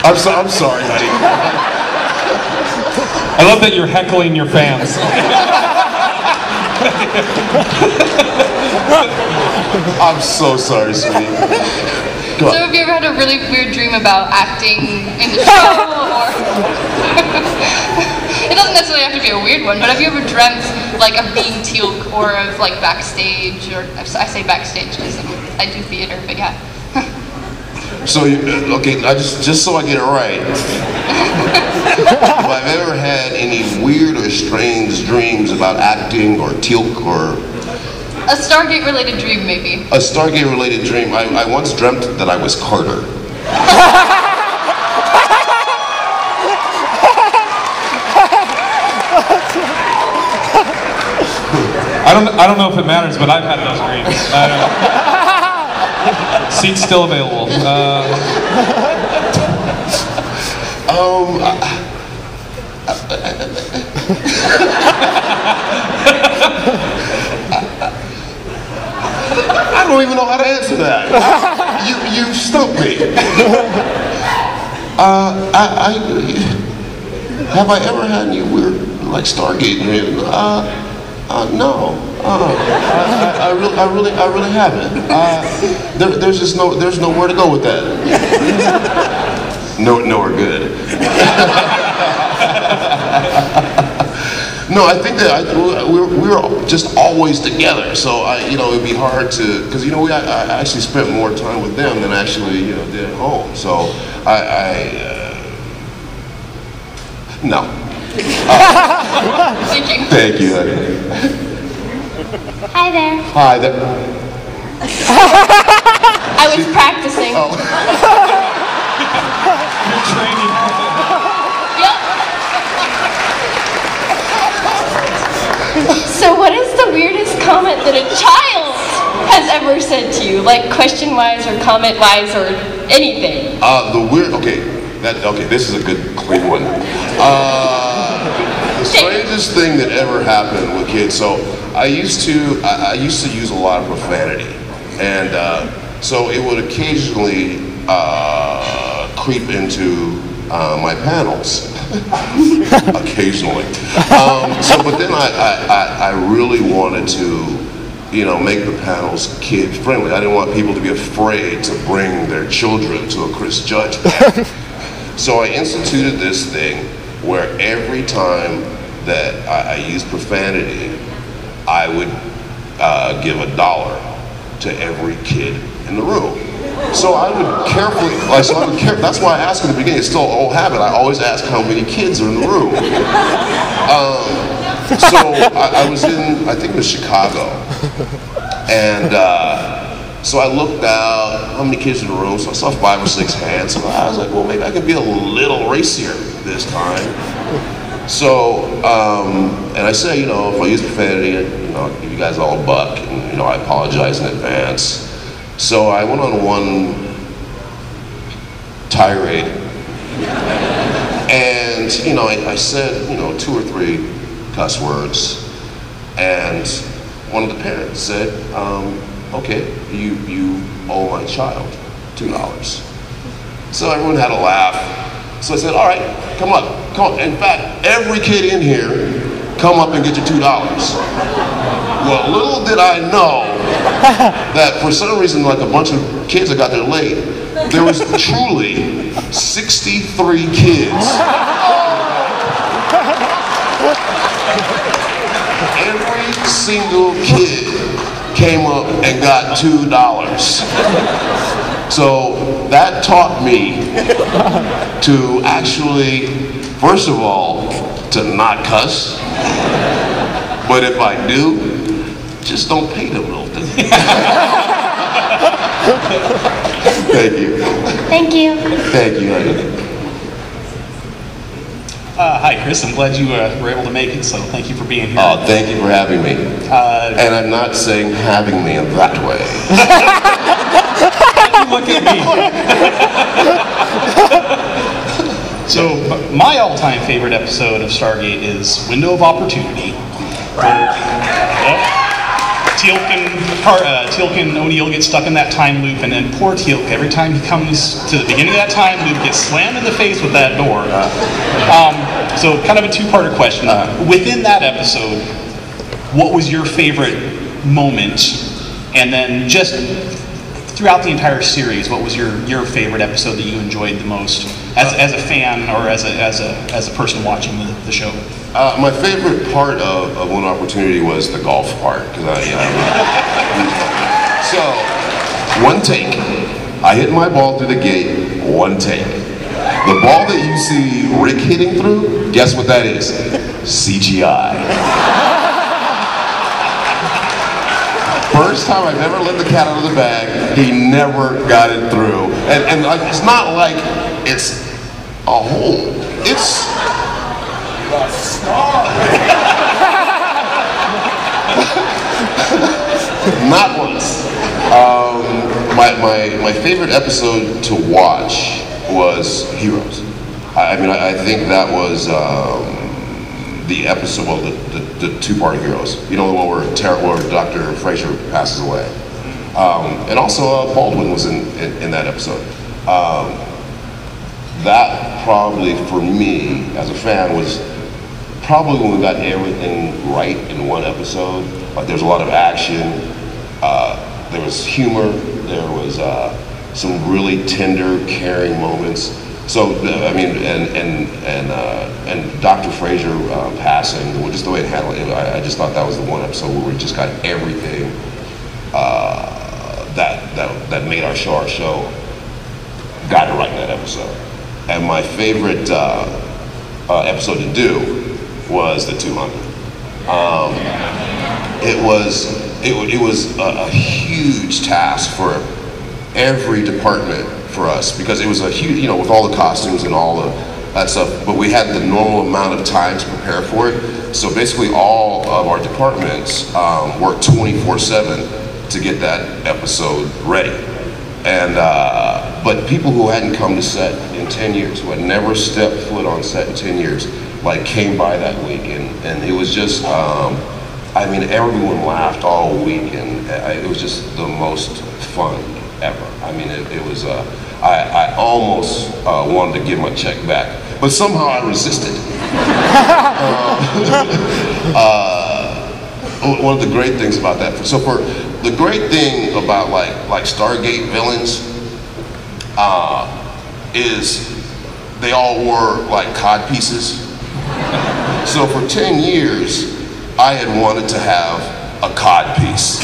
I'm sorry, honey. I love that you're heckling your fans. I'm so sorry, sweetie. So have you ever had a really weird dream about acting in the show, or it doesn't necessarily have to be a weird one, but have you ever dreamt like of being Teal'c or of like backstage, or I say backstage because I do theater, but yeah. So, okay, just so I get it right, if I've ever had any weird or strange dreams about acting or Teal'c or... A Stargate-related dream, maybe. A Stargate-related dream. I once dreamt that I was Carter. I don't know if it matters, but I've had those dreams. Seat's still available. I don't even know how to answer that. You stumped me. Have I ever had any weird, like, Stargate dreams? No. I really haven't. There's nowhere to go with that. Nowhere good. No, I think that we were just always together. So it'd be hard to, because I actually spent more time with them than actually did at home. So no. Thank you. Thank you, honey. Hi there. Hi there. I was practicing. Oh. You're training. Yep. So what is the weirdest comment that a child has ever said to you? Like question-wise or comment-wise or anything? This is a good, clean one. The strangest thing that ever happened with kids, so I used to use a lot of profanity, and so it would occasionally creep into my panels. Occasionally. But then I really wanted to, make the panels kid friendly. I didn't want people to be afraid to bring their children to a Chris Judge panel. So I instituted this thing where every time that I used profanity, I would give $1 to every kid in the room. So I would carefully, that's why I asked in the beginning, it's still an old habit, I always ask how many kids are in the room. I was in, I think it was Chicago, and so I looked out, how many kids in the room, so I saw 5 or 6 hands, so I was like, well, maybe I can be a little racier this time. So, and I say, if I use profanity, I'll give you guys all $1, and, I apologize in advance. So I went on one tirade, and, I said, 2 or 3 cuss words, and one of the parents said, okay, you owe my child $2. So everyone had a laugh. So I said, all right, come on. In fact, every kid in here, come up and get your $2. Well, little did I know that for some reason, like a bunch of kids that got there late, there was truly 63 kids. Every single kid came up and got $2. So that taught me to actually, first of all, to not cuss. But if I do, just don't pay them little things. Thank you. Thank you. Thank you, honey. Hi, Chris. I'm glad you were able to make it, so thank you for being here. Oh, thank you for having me. And I'm not saying having me in that way. Look at me. So, my all-time favorite episode of Stargate is Window of Opportunity. Teal'c and O'Neill get stuck in that time loop, and then poor Teal'c, every time he comes to the beginning of that time loop, gets slammed in the face with that door. So kind of a two-parter question. Within that episode, what was your favorite moment? And then just throughout the entire series, what was your favorite episode that you enjoyed the most as a fan or as a person watching the show? My favorite part of One Opportunity was the golf part, because so, one take. I hit my ball through the gate, one take. The ball that you see Rick hitting through, guess what that is? CGI. First time I've ever let the cat out of the bag, he never got it through. And like, it's not like it's a hole. It's a star. Not once. My favorite episode to watch was Heroes. I think that was the episode, well, the two-part Heroes. You know, the one where Dr. Fraser passes away. And also Baldwin was in that episode. That probably, for me, as a fan, was probably when we got everything right in one episode. Like, there's a lot of action, there was humor, there was some really tender, caring moments. So I mean, and Dr. Fraser passing, well, just the way it handled it, I just thought that was the one episode where we just got everything that made our show got it right in that episode. And my favorite episode to do was the 200. It was a huge task for every department for us, because it was a huge, you know, with all the costumes and all of that stuff, but we had the normal amount of time to prepare for it. So basically all of our departments worked 24/7 to get that episode ready. And but people who hadn't come to set in 10 years, who had never stepped foot on set in 10 years, like came by that week, and it was just, I mean, everyone laughed all week, and it was just the most fun ever. I mean, it was, I almost wanted to give my check back, but somehow I resisted. One of the great things about that, so for the great thing about like Stargate villains is they all wore like cod pieces. So for 10 years, I had wanted to have a cod piece.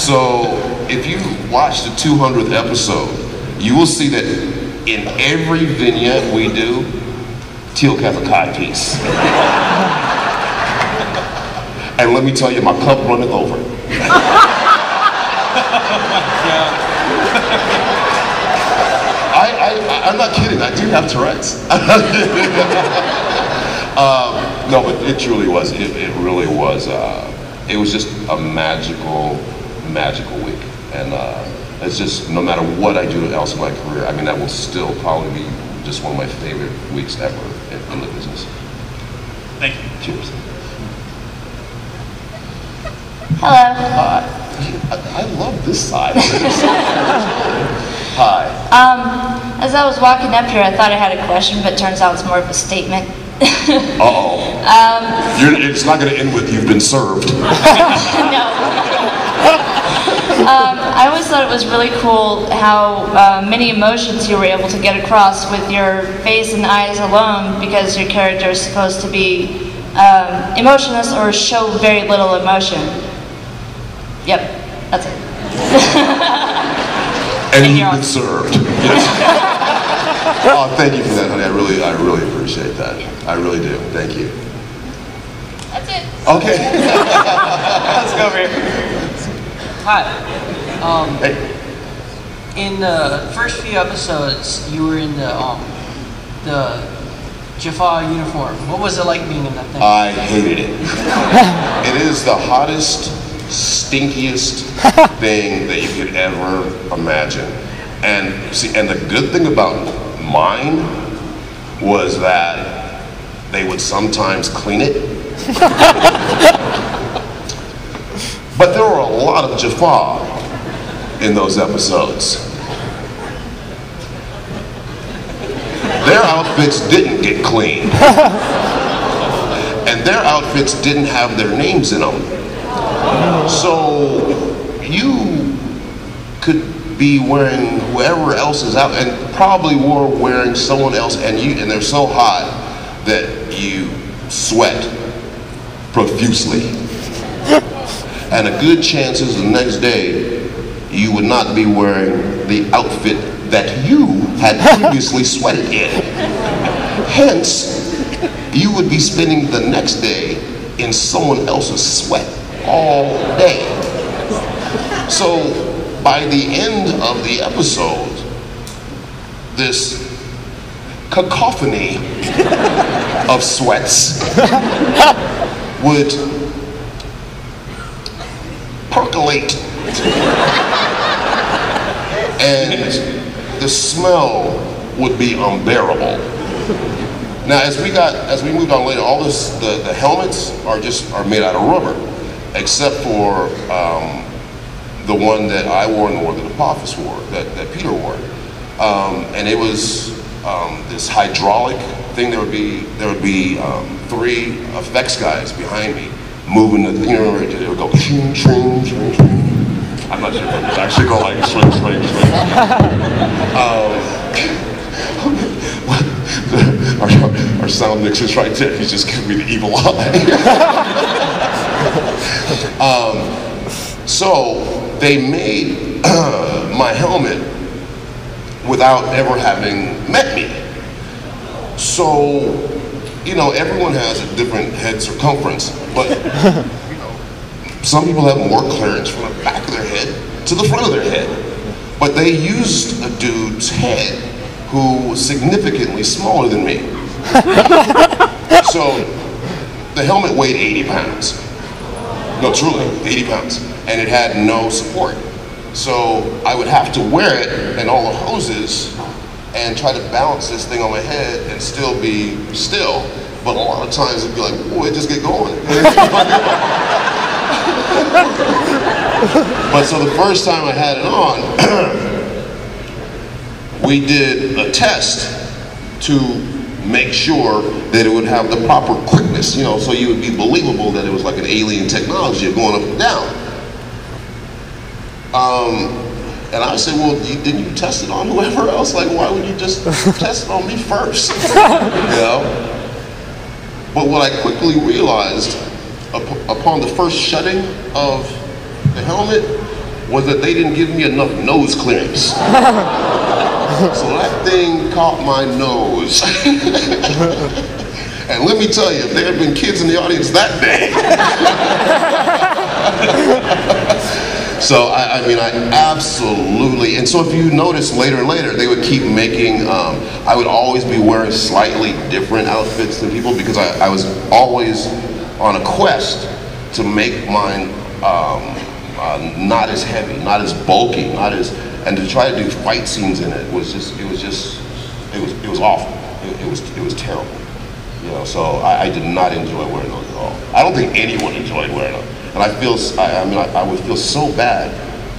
So if you watch the 200th episode, you will see that in every vignette we do, Teal'c has a cod piece. And let me tell you, my cup runneth over. I'm not kidding, I do have Tourette's. No, but it truly was, it really was, it was just a magical week. And it's just, no matter what I do else in my career, I mean, that will still probably be just one of my favorite weeks ever in the business. Thank you. Cheers. Hello. Hi. I love this side. Hi. As I was walking up here, I thought I had a question, but it turns out it's more of a statement. Uh-oh. It's not going to end with "you've been served." No. I always thought it was really cool how many emotions you were able to get across with your face and eyes alone, because your character is supposed to be emotionless or show very little emotion. Yep, that's it. And you've been served. Yes. Oh, thank you for that, honey. I really appreciate that. I really do. Thank you. That's it. Okay. Let's go over here. Hi. Hey. In the first few episodes, you were in the Jaffa uniform. What was it like being in that thing? I hated it. It is the hottest, stinkiest thing that you could ever imagine. And see, and the good thing about mine was that they would sometimes clean it. But there were a lot of Jafar in those episodes. Their outfits didn't get cleaned. And their outfits didn't have their names in them. So you could be wearing whoever else is out, and probably were wearing someone else, and they're so hot that you sweat profusely. And a good chance is the next day you would not be wearing the outfit that you had previously sweated in. Hence, you would be spending the next day in someone else's sweat all day. So by the end of the episode, this cacophony of sweats would percolate, and the smell would be unbearable. Now, as we moved on later, all this, the helmets are made out of rubber, except for the one that I wore and the one that Apophis wore, that Peter wore, and it was this hydraulic thing. There would be 3 effects guys behind me moving the thing. It would go shing, shing, shing, shing. I'm not sure if it would actually go like swing, swing, swing. Our sound mixer's right there. He's just giving me the evil eye. So they made my helmet without ever having met me. So, you know, everyone has a different head circumference, but some people have more clearance from the back of their head to the front of their head. But they used a dude's head who was significantly smaller than me. So the helmet weighed 80 pounds. No, truly, 80 pounds. And it had no support. So I would have to wear it and all the hoses and try to balance this thing on my head and still be still. But a lot of times it'd be like, boy, just get going. But so the first time I had it on, we did a test to make sure that it would have the proper quickness, you know, so you would be believable that it was like an alien technology going up and down. And I said, well, didn't you test it on whoever else? Like, why would you just test it on me first? You know? But what I quickly realized upon the first shutting of the helmet was that they didn't give me enough nose clearance. So that thing caught my nose. And let me tell you, if there had been kids in the audience that day. So, I mean, I absolutely, and so if you notice later and later, they would keep making, I would always be wearing slightly different outfits than people because I was always on a quest to make mine not as heavy, not as bulky, and to try to do fight scenes in it was awful. It was terrible. You know, so I did not enjoy wearing those at all. I don't think anyone enjoyed wearing them. And I would feel so bad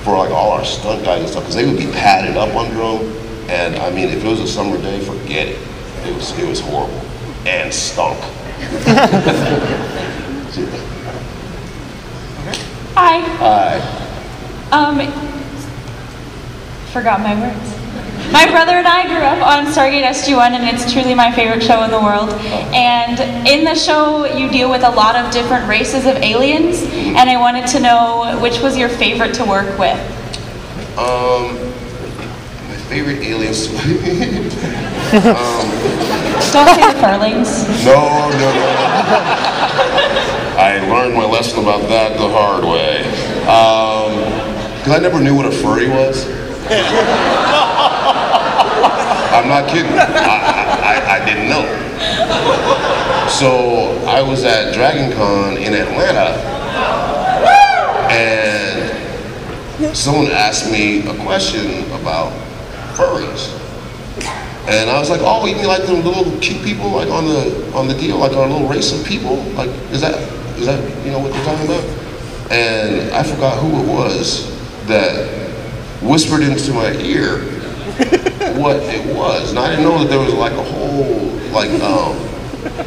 for like all our stunt guys and stuff because they would be padded up under them. And I mean, if it was a summer day, forget it. It was horrible and stunk. Hi. Hi. Forgot my words. My brother and I grew up on Stargate SG-1, and it's truly my favorite show in the world. And in the show, you deal with a lot of different races of aliens, and I wanted to know which was your favorite to work with. My favorite aliens. Don't say the Furlings. No. I learned my lesson about that the hard way. Because I never knew what a furry was. I'm not kidding. I didn't know. So I was at DragonCon in Atlanta, and someone asked me a question about furries. And I was like, oh, you mean like the little cute people like on the deal, like our little race of people? Like, is that you know what you're talking about? and I forgot who it was that whispered into my ear what it was, and I didn't know that there was like a whole like neat